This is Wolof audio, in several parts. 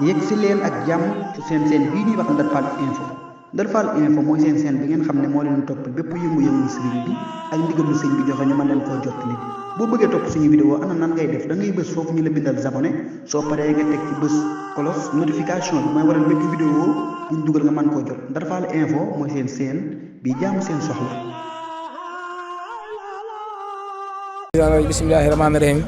yegg si leen ak jàmm ci seen bii ñuy wax Ndar Fall info Ndar Fall info mooy seen bi ngeen xam ne moo leen topp bépp yëngu-yëngu sëriñ bi ak ndigalu sëñ bi joxe ñu mën leen koo jottali boo bëggee topp suñu vidéo ana nan ngay def da ngay bës foofu ñu la bindal abonné soo paree nga teg ci bës cloche notification bi mooy waral bépp vidéo buñ dugal nga mën koo jot Ndar Fall info mooy seen bi jaamu seen soxla. bismillahi rahmaani rahim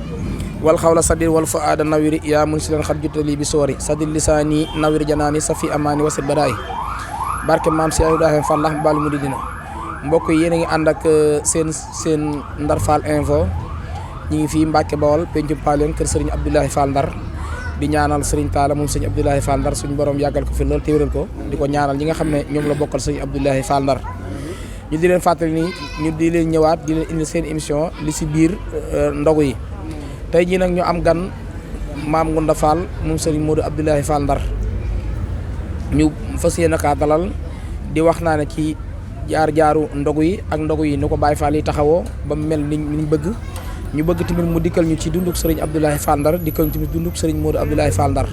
wal xawla sadir wal fuaada nawiri yaa mun si leen xat jutali bi soori sadir lisaani nawir janaani safi amaani wasit badaay barke maam si Ibrahima Fall ndax baal mu di dina mbokk yi yéen a ngi ànd ak seen Ndar Fall info ñu ngi fii Mbàkke Bawol pencum Paaleen kër sëriñ Abdoulaye Fall Ndar di ñaanal sëriñ Taala moom sëriñ Abdoulaye Fall Ndar suñu borom yàggal ko fi loolu téwéral ko di ko ñaanal ñi nga xam ne ñoom la bokkal sëriñ Abdoulaye Fall Ndar ñu di leen fàttali ni ñu di leen ñëwaat di leen indi seen émission li si biir ndogu yi tey jii nag ñu am gan maam Ngunda Fall moom sëriñ Modou Abdoulaye Fall Ndar ñu fas yéene kaa dalal di wax naa ne ci jaar-jaaru ndogu yi ak ndogu yi ni ko Baye Fall yi taxawoo ba mu mel ni ñu bëgg ñu bëgg tamit mu dikkal ñu ci dunduk sëriñ Abdoulaye Fall Ndar dikkal ñu tamit dunduk sëriñ Modou Abdoulaye Fall Ndar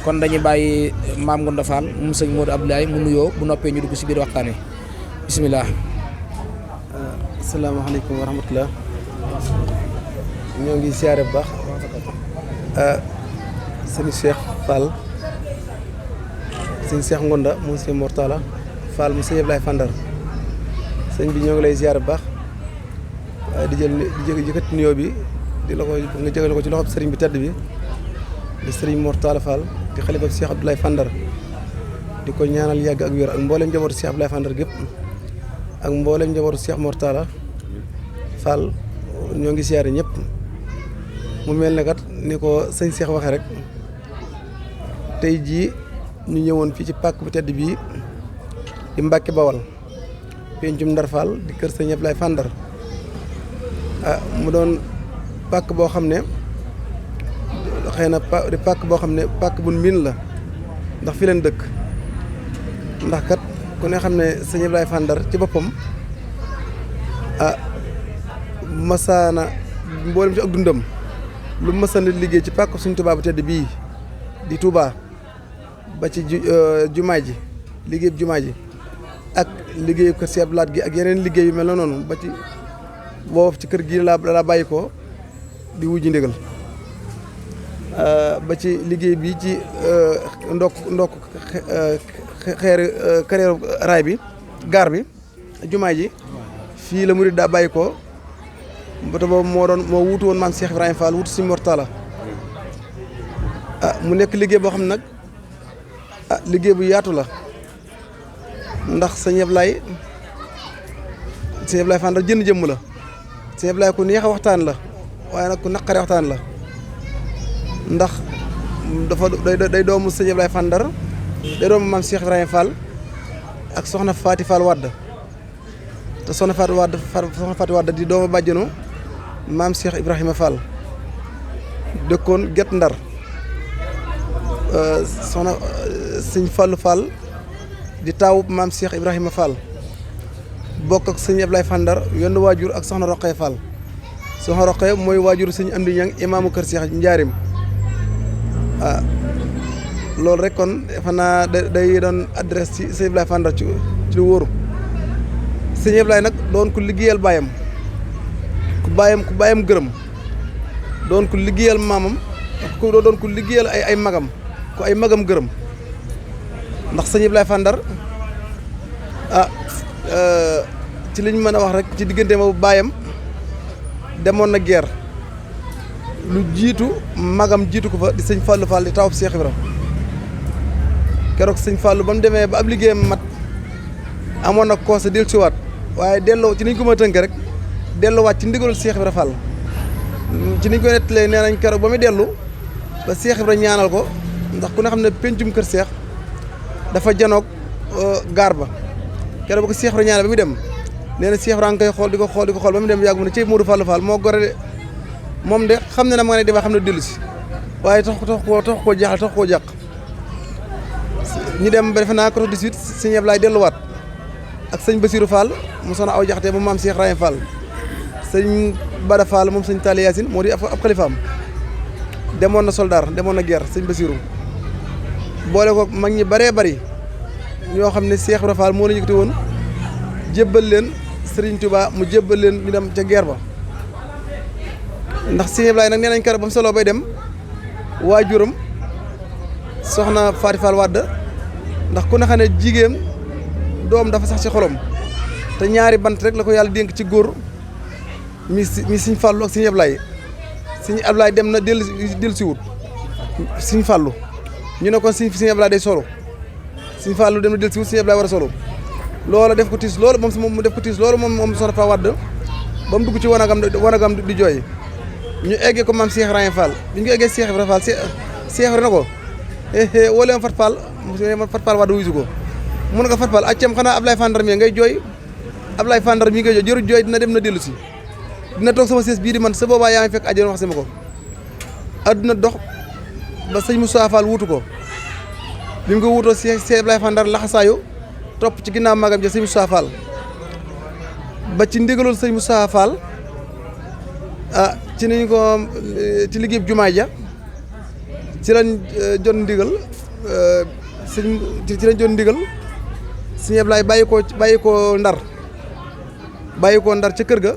kon dañuy bàyyi maam Ngunda Fall moom sëriñ Modou Abdoulaye mu nuyoo bu noppee ñu dugg si biir waxtaan wi bisimilah. asalaamaaleykum wa rahmatulah ñoo ngi siyaare bu baax sëñ Cheikh Fall sëñ Cheikh Ngunda mu sëñ Mortala Fall mu sëñ Abdoulaye Fall Ndar sëñ bi ñoo ngi lay siyaare bu baax di jëkkati nuyoo bi di la ko nga jëgale ko ci loxob sëriñ bi tedd bi di sëriñ Mortala Fall di xalifa Cheikh Abdoulaye Fall Ndar di ko ñaanal yàgg ak wér ak mboolem njabootu Cheikh Abdoulaye Fall Ndar gépp ak mboolem njabootu Cheikh Mortala Fall ñoo ngi siyaare ñëpp mu mel ne kat ni ko sëñ Cheikh waxee rek tey jii ñu ñëwoon fii ci pàkk bu tedd bii di Mbàkke Bawal pencum Ndar Fall di kër sëñ Abdoulaye Fall Ndar mu doon pàkk boo xam ne xëy na di pàkk boo xam ne pàkk bu miin la ndax fi leen dëkk ndax kat ku ne xam ne sëñ Abdoulaye Fall Ndar ci boppam masaana mboolem ci ak dundam lu masaana liggéey ci pàkk suñ Tuubaa bu tedd bii di Tuubaa ba ci jumaa ji liggéey jumaa ji ak liggéeyu kër Sëñ Abdou Lahad gi ak yeneen liggéey yu mel na noonu ba ci boobu ci kër gi laa bàyyi ko di wujji ndigal ba ci liggéey bi ci ndokk xeeru raay bi gaar bi jumaa ji fii la murid daa bàyyi ko bata boobu moo wuutu woon maam Cheikh Ibrahima Fall wuutu si Mortala mu nekk liggéey boo xam ne nag liggéey bu yaatu la ndax sëñ Ablaye Fall Ndar jënd jëmm la sëñ Ablaye ku neex a waxtaan la waaye nag ku naqare waxtaan la ndax dafa day doomu sëñ Ablaye Fall Ndar day doomu maam Cheikh Ibrahima Fall ak soxna Faati Fall Wadd te soxna Faati Wadd di doomu bàjjenu maam Cheikh Ibrahima Fall dëkkoon Guet Ndar soxna sëñ Fallu Fall di taawu maam Cheikh Ibrahima Fall bokk ak sëñ Ablaye Fall Ndar yenn waajur ak soxna Roqee Fall soxna Roqee mooy waajur sëñ Amdi Ñang imaamu kër Cheikh Njaarim loolu rek kon xanaa day doon adresse ci sëñ Ablaye Fall Ndar ci lu wóoru sëñ Ablaye nag doon ku liggéeyal baayam ku baayam gërëm doon ku liggéeyal maamam doon ku liggéeyal ay magam ku ay magam gërëm ndax sëñ Ablaye Fall Ndar ci liñ mën a wax rek ci diggante ma baayam demoon na guerre lu jiitu magam jiitu ko fa di sëñ Fallou Fall di tawub Cheikh Ibra keroog sëñ Fallou ba mu demee ba ab liggéeyam mat amoon na koose del siwaat waaye delloo ci niñ ko ma tënk rek delluwaat ci ndigalul Cheikh Ibra Fall ci niñ ko nettalee nee nañ keroog ba muy dellu ba Cheikh Ibra ñaanal ko ndax ku ne xam ne pencum kër Cheikh dafa janoog gaar ba keroog ba ko Cheikh Ibra ñaanal ba muy dem nee na Cheikh Ibra nga koy xool di ko xool ba mu dem yàgg mu ne ci Modou Fall Fall moo gore de moom de xam ne na ma nga ne dema xam ne dellu si waaye tax koo jàq ñu dem ba defe naa ko 18 sëñ Ablaye delluwaat ak sëñ Basirou Fall mu soxna aw jaxate moom maam Cheikh Ibrahima Fall sëñ Bada Fall moom sëñ Tali Yacine moo di ab xalifaam demoon na soldaar demoon na guerre sëñ Basirou boole ko mag ñi bëree bëri ñoo xam ne Cheikh Ibra Fall moo la yëkkati woon jébbal leen Serigne Touba mu jébbal leen ñu dem ca guerre ba ndax Serigne Ablaye nag nee nañ kër ba mu solo bay dem waajuram soxna Faty Fall Wade ndax ku ne xam ne jigéen doom dafa sax ci xolom te ñaari bant rek la ko yàlla dénk ci góor mi Serigne Fallou ak Serigne Ablaye Serigne Ablaye dem na dellu si wut Serigne Fallou ñu ne kon Serigne Ablaye day solo Serigne Fallou dem na dellu si wut Serigne Ablaye war a solo loola def ko tiis loolu moom mu def ko tiis loolu moom soxna Faty Wade ba mu dugg ci wanagam di jooy ñu eggee ko maam Cheikh Ibrahima Fall bi ñu ko eggee Cheikh Ibrahima Fall Cheikh Ibrahima na ko wala ma Faty Fall Faty Fall Wade wuyu ko mun nga Faty Fall accam xanaa Ablaye Fandar mi ngay jooy Ablaye Fandar mi ngay jooy jëru jooy dina dem na dellu si dina toog sama sees bii di man sa boobaa yaa ngi fekk àjjana wax sama ko adduna dox ba sëñ Moussa Fall wuutu ko bi mu ko wuutoo Cheikh Ablaye Fandar laxasaayu topp ci ginnaaw magam ja sëñ Moussa Fall ba ci ndigalul sëñ Moussa Fall ci niñ ko ci liggéey jumaa ja ci lañ jot ndigal ci lañ jot ndigal sëñ Ablaye bàyyi ko ndar ca kër ga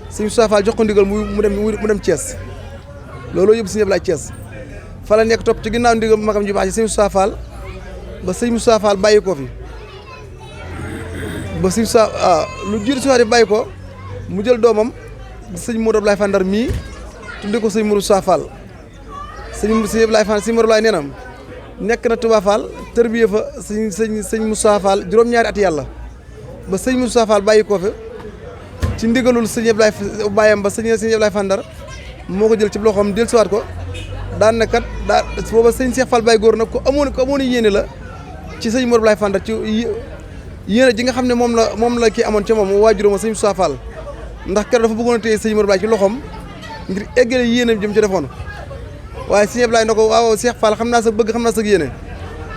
sëñ Moussa Fall jox ko ndigal mu dem Thiès looloo yóbbu sëñ Ablaye Thiès fa la nekk topp ci ginnaaw ndigal magam ju baax ji sëñ Moussa Fall ba sëñ Moussa Fall bàyyi ko fi ba sëñ Moussa lu jiitu si waat bàyyi ko mu jël doomam sëñ Modou Ablaye Fandar mii tudde ko sëñ Modou Moussa Fall sëñ Ablaye Fandar sëñ Modou Ablaye nee na nekk na Touba Fall tërbiye fa sëñ Moussa Fall juróom-ñaari at yàlla ba sëñ Moussa Fall bàyyi ko fi ci ndigalul sëñ Ablaye bàyyam ba sëñ Ablaye Fandar moo ko jël ci loxoom del siwaat ko daan na kat booba sëñ Cheikh Fall Baye góor nag ko amoon yéene la ci sëñ Modou Ablaye Fandar ci yéene ji nga xam ne moom la kii amoon ca moom waajuróom sëñ Moussa Fall ndax keroog dafa bëggoon a téye sëñ Modou Ablaye ci loxoom ngir eggale yéenam jëm ci defoon waaye sëñ Ablaye na ko waaw Cheikh Fall xam naa sa bëgg xam naa sa yéene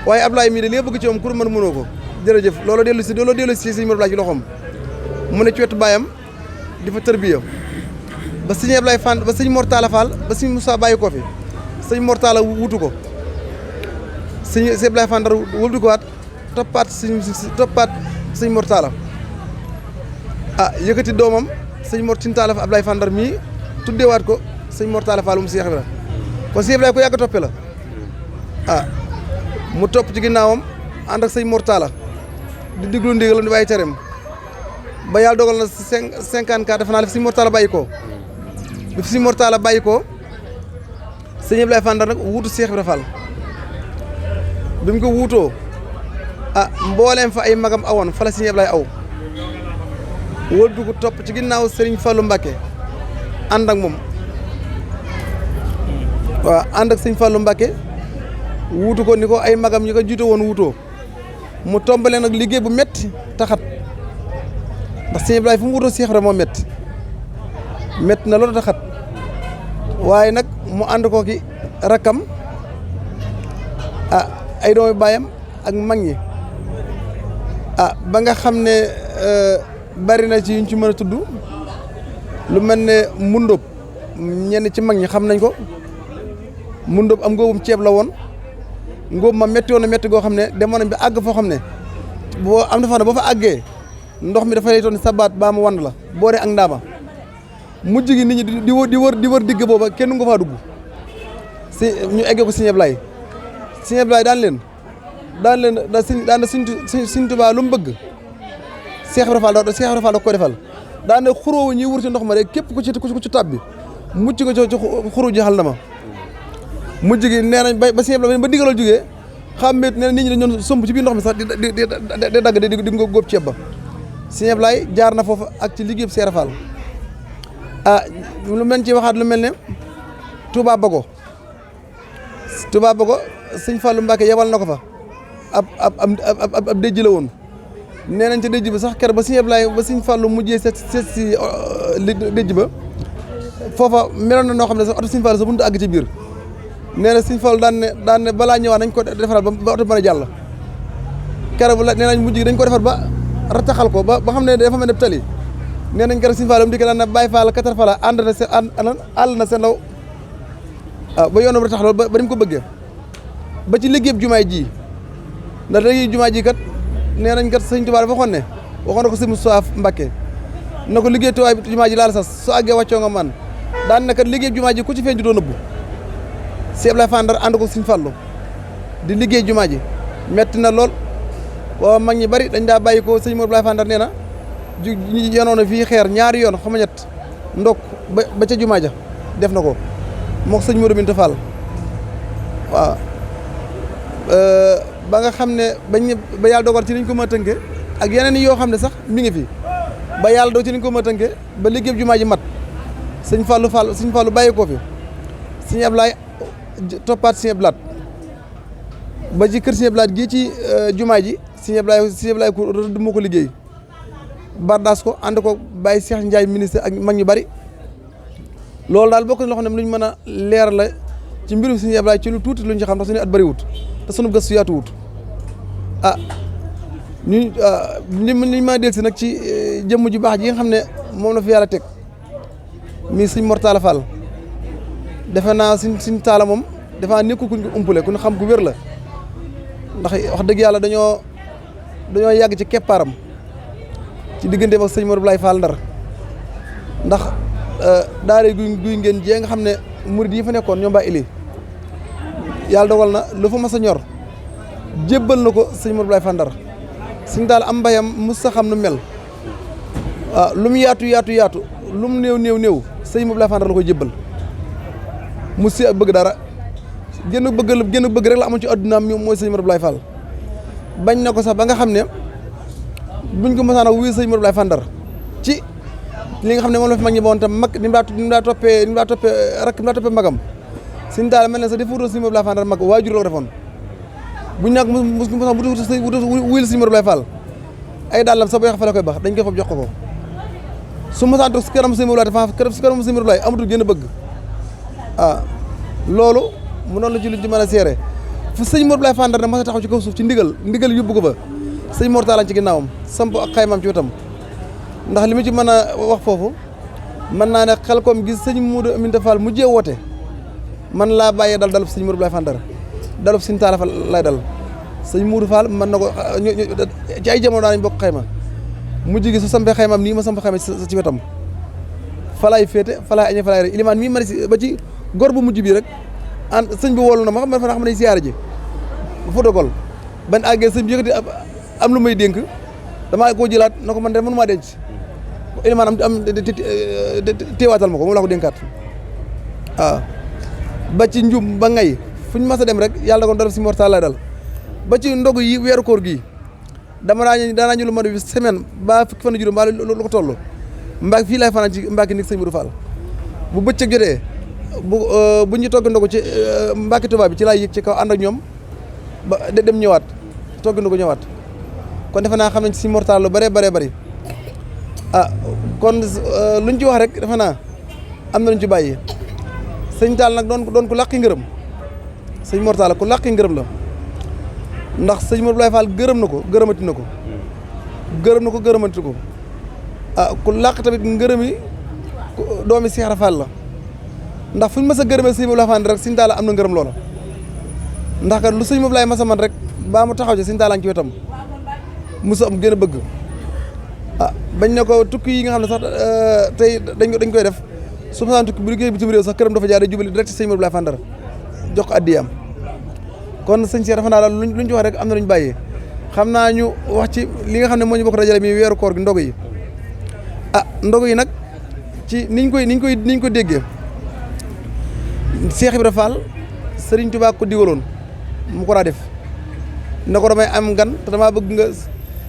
waaye Ablaye mii de li nga bëgg ci moom kur mënoo ko jërëjëf loolu dellu si sëñ Modou Ablaye ci loxoom mu ne ci wetu baayam di fa tërbiya ba sëñ Ablaye Fandar ba sëñ Mortala Fall ba sëñ Moussa bàyyi ko fi sëñ Mortala wutu ko sëñ Ablaye Fandar wëldu ko waat toppaat sëñ Mortala yëkkati doomam sëñ Mortala Ablaye Fandar mii tuddeewaat ko sëñ Mortala Fall mu Cheikh Ibra kon Cheikh Ibra ko yàgg toppe la mu topp ci ginnaawam ànd ak sëñ Mortala di diglu ndigalam di bàyyi tereem ba yàlla dogal na 54 dafa naa def sëñ Mortala bàyyi ko bi fi sëñ Mortala bàyyi ko sëñ Ablaye Fandar nag wuutu Cheikh Ibra Fall bi mu ko wuutoo mbooleem fa ay magam awoon fa la sëñ Ablaye aw wëldu ko topp ci ginnaaw Serigne Fallou Mbacké ànd ak moom waaw ànd ak Serigne Fallou Mbacké wuutu ko ni ko ay magam ñi ko jiite woon wuutoo mu tombale nag liggéey bu metti taxat ndax sëñ Ablaye fu mu wuutoo Cheikh Ibra moo metti na loolu taxat waaye nag mu ànd ko ki rakkam ay doomi baayam ak mag ñi ba nga xam ne bari na ci yuñ ci mën a tudd lu mel ne Mbundóob ñenn ci mag ñi xam nañ ko Mbundóob am ngóobum ceeb la woon ngóob ma métti woon na métti goo xam ne demoon nañ bi àgg foo xam ne boo am na fa ne boo fa àggee ndox mi dafay toon sabaat baa mu wand la booree ak ndaama mujj gi nit ñi di wër digg booba kenn nga faa dugg si ñu eggee ko Sëñ Ablaye Sëñ Ablaye daan na Sëñ Tuubaa lu mu bëgg Cheikh Ibra Fall da ko defal daan na xuróowu ñuy wër ci ndox ma rek képp ku ci tàbbi mucc nga ci xuru jaxal na ma mujj gi nee nañ ba Sëñ Ablaye ba diggalal jógee xàmmeet nee na nit ñi dañu doon somb ci biir ndox mi sax di dagg di nga góob ceeb ba Sëñ Ablaye jaar na foofu ak ci liggéeyub Cheikh Ibra Fall lu mel ci waxaat lu mel ne Touba Bago Sëñ Fallou Mbacké yebal na ko fa ab déj la woon nee nañ ca déj ba sax ker ba Sëñ Ablaye ba Sëñ Fallou mujjee seet si déj ba foofa meloon na noo xam ne sax oto Sëñ Fallou sax mënut a àgg ci biir nee na Sëñ Fallou daan ne balaa ñëwaat nañ ko defaral ba oto mën a jàll ker bu la nee nañ mujj gi dañ ko defar ba rataxal ko ba xam ne dafa mel ne tali nee nañ keroog Sëñ Fallou di ko daan na Baye Fall katar Fall àll na seen law ba yoonam ratax loolu ba ni mu ko bëggee ba ci liggéeyub jumaay ji ndax liggéeyub jumaay ji kat nee nañ kat sëñ Tuubaa dafa waxoon na ko sëñ Moustapha Mbacké na ko liggéey tuwaay bi jumaa ji laal sas soo àggee wàccoo nga man daan na kat liggéeyub jumaa ji ku ci feeñ ju doo nëbbu Sëñ Ablaye Fandar ànd ko Sëñ Fallu di liggéey jumaa ji metti na lool waaw mag ñi bari dañ daa bàyyi ko sëñ Modou Ablaye Fandar nee na ñu yonoon na fii xeer ñaari yoon xam nga ñett ndok ba ca jumaa ja def na ko moo sëñ Modou Binta Fall waaw ba nga xam ne ba yàlla dogal ci niñ ko mën a tënke ak yeneen yoo xam ne sax mi ngi fi ba yàlla doo ci niñ ko mën a tënke ba liggéey jumaa ji mat sëñ Fallu bàyyi ko fi sëñ Ablaye toppaat sëñ Ablaat ba ci kër sëñ Ablaat gii ci jumaa ji sëñ Ablaye ko rëdd moo ko liggéey bardaas ko ànd ko bàyyi Cheikh Ndiaye ministre ak mag ñu bari loolu daal bokk na loo xam ne luñ mën a leer la ci mbirum sëñ Ablaye ci lu tuuti luñ ci xam ndax suñu at bëriwut te sunu gëstu yaatuwut ñu mën a dellu si nag ci jëmm ju baax ji nga xam ne moom la fi yàlla teg mi sëñ Mortala Fall defe naa suñ taala moom defe naa nekkul kuñ ko umpale ku ñu xam ku wér la ndax wax dëgg yàlla dañoo yàgg ci keppaaram ci diggante ak sëñ Modou Ablaye Fall Ndar ndax daare guy ngeen jee nga xam ne murid yi fa nekkoon ñoom baa ili yàlla dogal na lu fa mas a ñor jébbal na ko sëñ Modou Ablaye Fall Ndar suñ taal am mbayam mus sa xam nu mel waaw lu mu yaatu lu mu néew sëñ Modou Ablaye Fall Ndar la koy jébbal mu si bëgg dara gën a bëgg rek la amoon ci addunaam mooy sëñ Modou Ablaye Fall bañ na ko sax ba nga xam ne buñ ko mosaan a wuyu sëñ Modou Ablaye Fall Ndar ci li nga xam ne moom la fi mag ñi ba woon tam mag ni mu daa toppee magam suñ daal mel ne sax dafa wutoon sëñ Modou Ablaye Fall Ndar mag waajur la ko defoon buñ nag wuyul sëñ Modou Ablaye Fall ay dàllam sa boo yax fa la koy bax dañ koy fab jox ko su mosaan toog si kanam sëñ Modou Ablaye amatul gën a bëgg loolu mu noonu la ci lu ci mën a seere fu sëñ Modou Ablaye Fall Ndar ne mas a taxaw ci kaw suuf ci ndigal yóbbu ko fa sëñ Mortala ci ginnaawam samp ak xaymaam ci wetam ndax li mu ci mën a wax foofu mën naa ne xel koom gis sëñ Modou Aminta Fall mu jee woote man laa bàyyee dal dalub sëñ Modou Ablaye Fall Ndar dalub sëñ Talla Fall lay dal sëñ Modou Fall mën na ko ci ay jamono daan nañ bokk xayma mujj gi su sampee xaymaam nii ma samp xayma ci wetam falaay féete falaay añee falaay rek ilimaan mii mari si ba ci gor bu mujj bi rek an sëñ bi woolu na ma xam ne siyaare ji photocall ban àggee sëñ bi yëkkati am lu may dénk damaa koo jëlaat na ko man de mënumaa denc ilimaan am téewaatal ma ko moom laa ko dénkaat waaw ba ci njum ba ngay fu ñu mas a dem rek yàlla ko def si Mortala dal ba ci ndog yi weeru koor gi daanaa ñu lu mën a semaine ba fukki fan juróom ba lu ko toll mbaak fii laay fanaan ci mbaaki nik sëñ Modou Fall bu bëccëg jotee bu ñu togg ndogu ci mbaaki Tuubaa bi ci laay yëg ci kaw ànd ak ñoom ba dem ñëwaat togg ndogu ñëwaat kon defe naa xam nañ si Mortala lu bëree bëri kon luñ ci wax rek defe naa am na luñ ci bàyyi sëñ Taal nag doon ku làqi ngërëm sëñ Mortala ku làqi ngërëm la ndax sëñ Modou Ablaye Fall gërëm na ko gërëmati ko ku làq tamit ngërëmi doomi Cheikh Ibra Fall la ndax fu ñu mës a gërëmee sëñ Modou Ablaye Fall rek sëñ Taal am na ngërëm loola ndax kat lu sëñ Modou Ablaye masa man rek baa mu taxaw ci sëñ Taal ci wetam musu am gën a bëgg bañ ne ko tukki yi nga xam ne sax tey dañ koy def su ma saan tukki bu liggéey bitim réew sax këram dafa jaar day jubali direct sëñ Modou Ablaye Fall Ndar jox ko addiyam kon sëñ Cheikh dafa naa daal luñ ci wax rek am na luñ bàyyee xam naa ñu wax ci li nga xam ne moo ñu bokk dajale mi weeru koor gi ndogu yi ndogu yi nag ci niñ ko déggee Cheikh Ibra Fall Serigne Touba ko digaloon mu ko daa def na ko damay am gan te damaa bëgg nga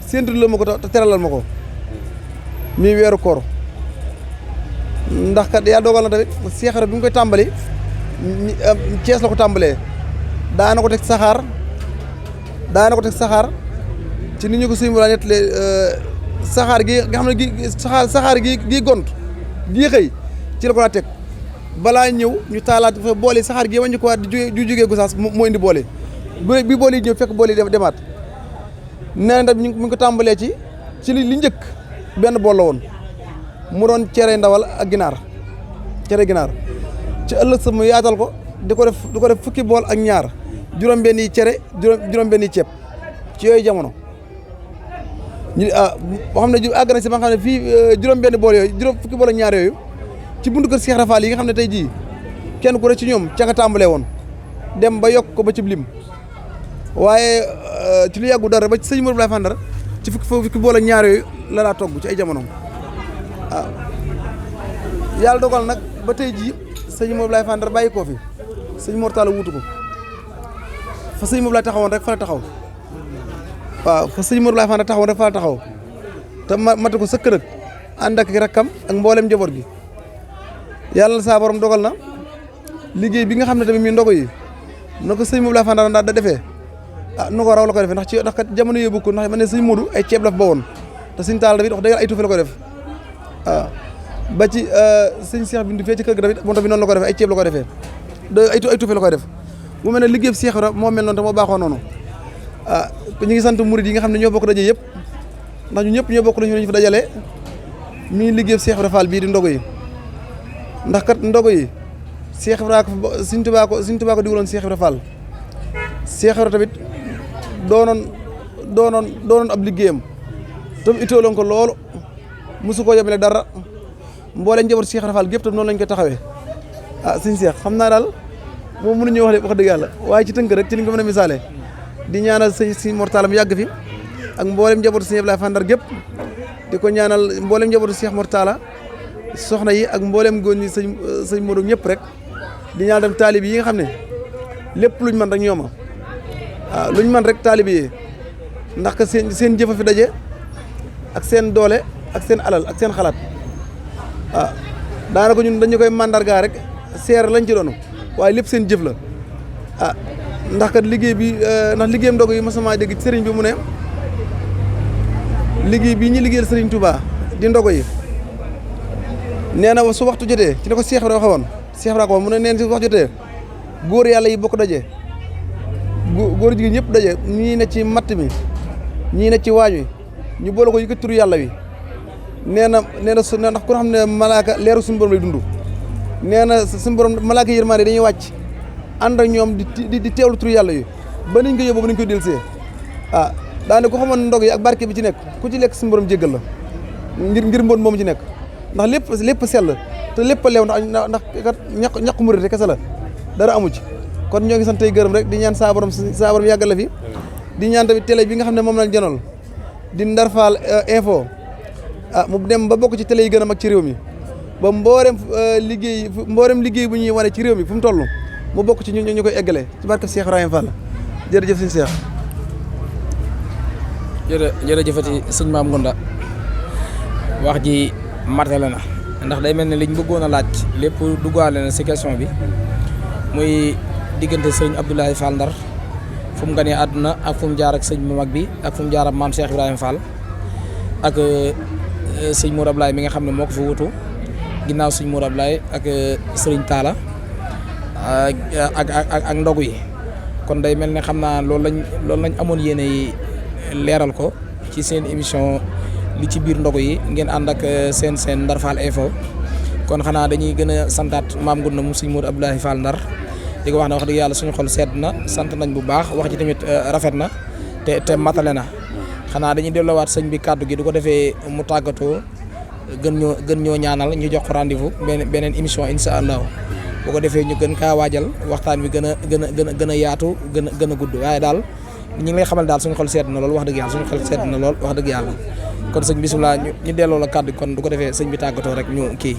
séentu la ma ko te teralal ma ko mi weeru koor ndax kat yaa dogal na tamit Cheikh Ibra bi mu koy tàmbali Cees la ko tàmbalee daana ko teg saxaar ci nit ñu ko suñu la nettalee saxaar gi nga xam ne saxaar gi gont gii xëy ci la ko daa teg balaa ñëw ñu taalaat fa boole saxaar gi wàññi ko waat di jógee Gosaas moo indi boole bi boole yi ñëw fekk boole yi demaat nee na mu ngi ko tàmbalee ci li njëkk benn bool la woon mu doon cere ndawal ak cere ginaar ci ëllëg sa mu yaatal ko di ko def fukki bool ak ñaar juróom-benni cere juróom-benni ceeb ci yooyu jamono ñu boo xam ne àgg na si ba nga xam ne fii juróom-benni bool yooyu fukki bool ak ñaar yooyu ci buntu kër Cheikh Rafal yi nga xam ne tey jii kenn ku ne ci ñoom ca nga tàmbalee woon dem ba yokk ko ba ci lim waaye ci lu yàggu dara ba ci sëñ Modou Ablaye Fandar ci fukki bool ak ñaar yooyu la daa togg ci ay jamono waaw yàlla dogal nag ba tey jii sëñ Modou Ablaye Fandar bàyyi koo fi sëñ Mor Talla wuutu ko fa sëñ Modou Ablaye taxawoon rek fa la taxaw waaw fa sëñ Modou Ablaye Fandar taxawoon rek fa la taxaw te mate ko sëkk nag ànd ak rakkam ak mboolem njaboot gi yàlla saa borom dogal na liggéey bi nga xam ne tamit mi ndogo yi na ko sëñ Modou Ablaye Fandar da defee nu ko raw la ko defee ndax kat jamono yooyu bokk ndax man ne sëñ Modou ay ceeb la fa bawoon te sëñ Talla tamit wax dëgg ay tuufe la ko def waaw ba ci sëñ Cheikh Bindu fee ci kër ga tamit moom tamit noonu la ko defee ay ceeb la ko defee ay tuufe la koy def mu mel ne liggéey Cheikh Ibra moo mel noonu te moo baaxoo noonu ñu ngi sant murid yi nga xam ne ñoo bokk daje yëpp ndax ñu ñëpp ñoo bokk lañu fa dajale mi liggéey Cheikh Ibra Fall bii di ndogo yi ndax kat ndogo yi Cheikh Ibra ko Sëñ Tuubaa ko digaloon Cheikh Ibra Fall Cheikh Ibra tamit doonoon ab liggéeyam tam itteeloon ko loolu mosu koo yemale dara mbooleem njaboot Cheikh Ibra Fall gépp tam noonu lañ ko taxawee sëñ Cheikh xam naa daal moom mënuñu wax de wax dëgg yàlla waaye ci tënk rek ci li nga ko mën a misaale di ñaanal sëñ Mor Talla mu yàgg fi ak mboolem njabootu sëñ Ablaye Fandar gépp di ko ñaanal mboolem njabootu Cheikh Mor Talla soxna yi ak mboolem góor ñi sëñ Modou ñëpp rek di ñaanal dem taalib yi nga xam ne lépp luñ man rek ñooma waaw luñ man rek taalib yi ndax que seen jëfa fi daje ak seen doole ak seen alal ak seen xalaat waaw daanaka ñun dañu koy mandargaa rek seer lañ ci doon waaye lépp seen jëf la ndax kat liggéey bi ndax liggéeyam ndog yi mosama dégg ci sëriñ bi mu ne liggéey bii ñu liggéeyal sëriñ Touba di ndogo yi nee na su waxtu jotee ci ne ko Cheikh Ibra waxoon Cheikh Ibra ko mu ne neen si wax jotee góor yàlla yi bokk daje góor jigéen ñëpp daje ñii ne ci matt mi ñii ne ci waañ wi ñu boole ko yëkkati turu yàlla wi nee na ndax ku xam ne malaaka leeru suñu borom lay dund nee na suñu borom malaaka yërmande dañuy wàcc ànd ak ñoom di teewlu turu yàlla yi ba nañ ko yóbbu ba nañ koy delsee daane ko xamoon ndog yi ak barke bi ci nekk ku ci lekk suñu borom jéggal la ngir mboon moom ci nekk ndax lépp sell te lépp a leew ndax kat ñaq murit kese la dara amu ci kon ñoo ngi sant tey gërëm rek di ñaan saa borom yàggal la fi di ñaan tamit télé bi nga xam ne moom lañ janool di Ndar Fall info mu dem ba bokk ci télé yi gën a mag ci réew mi ba mboolem liggéey bu ñuy wane ci réew mi fu mu toll mu bokk ci ñu koy eggale ci barke Cheikh Ibrahima Fall jërëjëf sëñ Cheikh. jërëjëfati sëñ Maam Ngunda wax ji martale na ndax day mel ne liñ bëggoon a laaj lépp duggaale na si question bi muy diggante sëñ Abdoulaye Fall Ndar fu mu ganee àdduna ak fu mu jaar ak sëñ bu mag bi ak fu mu jaar ak maam Cheikh Ibrahima Fall ak sëñ Mour Ablaye mi nga xam ne moo ko fa wutu ginnaaw sëñ Mour Ablaye ak sëriñ Talla ak ndogu yi kon day mel ne xam naa loolu lañ amoon yéene yi leeral ko ci seen émission li ci biir ndogu yi ngeen ànd ak seen Ndar Fall info kon xanaa dañuy gën a santaat maam Ngunda mu sëñ Mour Abdoulaye Fall Ndar di ko wax ne wax dëgg yàlla suñu xol sedd na sant nañ bu baax wax ji tamit rafet na te matale na xanaa dañuy delloowaat sëñ bi kàddu gi du ko defee mu tàggatoo gën ñoo ñaanal ñu jox ko rendez-vous beneen émission incha allah bu ko defee ñu gën kaa waajal waxtaan wi gën a yaatu gën a gudd waaye daal ñu ngi lay xamal daal suñu xol sedd na lool wax dëgg yàlla suñu xol sedd na lool wax dëgg yàlla kon sëñ bisimilah ñu delloo la kàddu kon du ko defee sëñ bi tàggatoo rek ñu kii.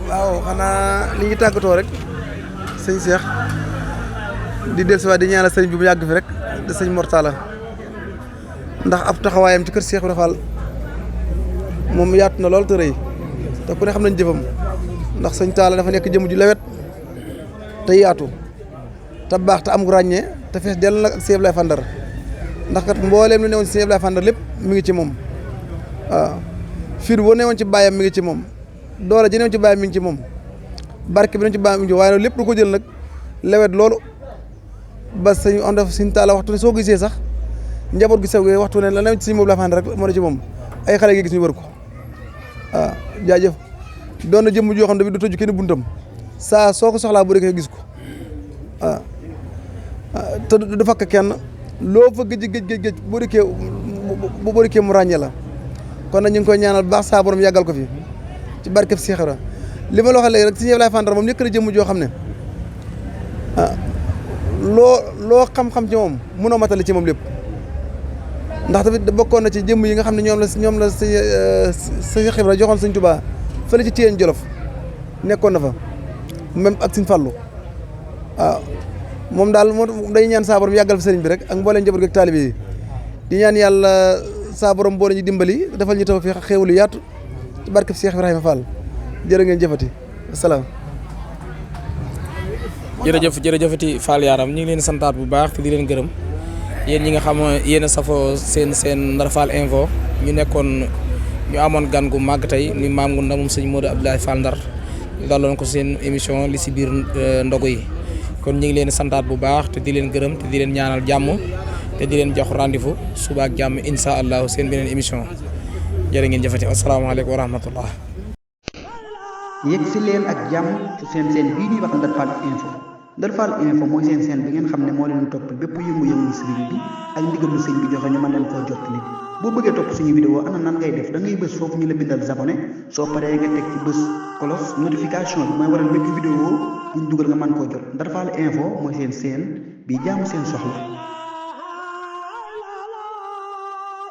waaw xanaa li ñu tàggatoo rek sëñ Cheikh di dellusiwaat di ñaanal sëñ bi mu yàgg fi rek de sëñ Mor Talla ndax ab taxawaayam ci kër Cheikh Ibra Fall moom yaatu na lool te rëy te ku ne xam nañ jëfam ndax sëñ Talla dafa nekk jëmm ju lewet te yaatu te baax te am ràññee te fees dell nag ak sëñ Ablaye Fandar ndax kat mbooleem lu newoon ci sëñ Ablaye Fandar lépp mi ngi ci moom waaw fiir boo newoon ci bàyyam mi ngi ci moom doole ji newoon ci bàyyam mi ngi ci moom barke bi newoon ci bàyyam mi ngi ci waaye loolu lépp lu ko jël nag lewet loolu ba sëñ on def sëñ Talla waxtu ne soo gisee sax njaboot gi sew gi waxtu ne la newoon ci sëñ Ablaye Fandar rek moo ne ci moom ay xale gi gis ñu wër ko waaw jaajëf doon na jëmm joo xam ne bi du tëju kenn buntam saa soo ko soxlaa bu dee gis ko waaw te du fakk kenn loo fa gëj boo dikkee mu ràññee la kon nag ñu ngi koy ñaanal bu baax saa borom yàggal ko fi ci barkeb Cheikh Ibra li ma la waxee léegi rek Serigne Abdoulaye Fandar moom nekk na jëmm joo xam ne loo xam-xam ci moom mënoo matale ci moom lépp ndax tamit bokkoon na ci jëmm yi nga xam ne ñoom la Cheikh Ibra joxoon Serigne Touba fële ci Thiène Jolof nekkoon na fa même ak Serigne Fallou waaw moom daal moom day ñaan saa borom yàggal fi sëriñ bi rek ak mbooleem njaboot gi ak taalibe yi di ñaan yàlla saa borom boole ñu dimbali defal ñu taw fi xéewlu yaatu ci barkeb Cheikh Ibrahima Fall jërë ngeen jëfati asalaam. jërëjëfati Fall Yaram ñu ngi leen santaat bu baax te di leen gërëm yéen ñi nga xam yéen a safoo seen Ndar Fall Info ñu nekkoon ñu amoon gan gu màgg tey ni Maam Ngounda moom sëñ Modou Abdoulaye Fall Ndar ñu daloon ko seen émission li si biir ndogu yi. kon ñu ngi leen santaat bu baax te di leen gërëm te di leen ñaanal jàmm te di leen jox rendez-vous suba ak jàmm insha allah seen beneen émission jërë ngeen jëfati asalaamaaleykum wa rahmatullah. yegg si leen ak jàmm ci seen bii ñuy wax Ndar Fall Info Ndar Fall Info mooy seen bi ngeen xam ne moo leen topp bépp yëngu-yëngu sëriñ bi ak ndigalu sëñ bi joxe ñu mën leen koo jottali boo bëggee topp suñu vidéo ana nan ngay def da ngay bës foofu ñu la bindal abonné soo paree nga teg ci bës cloche notification bi mooy waral bépp vidéo buñ dugal nga mën koo jot Ndar Fall Info mooy seen bi jaamu seen soxla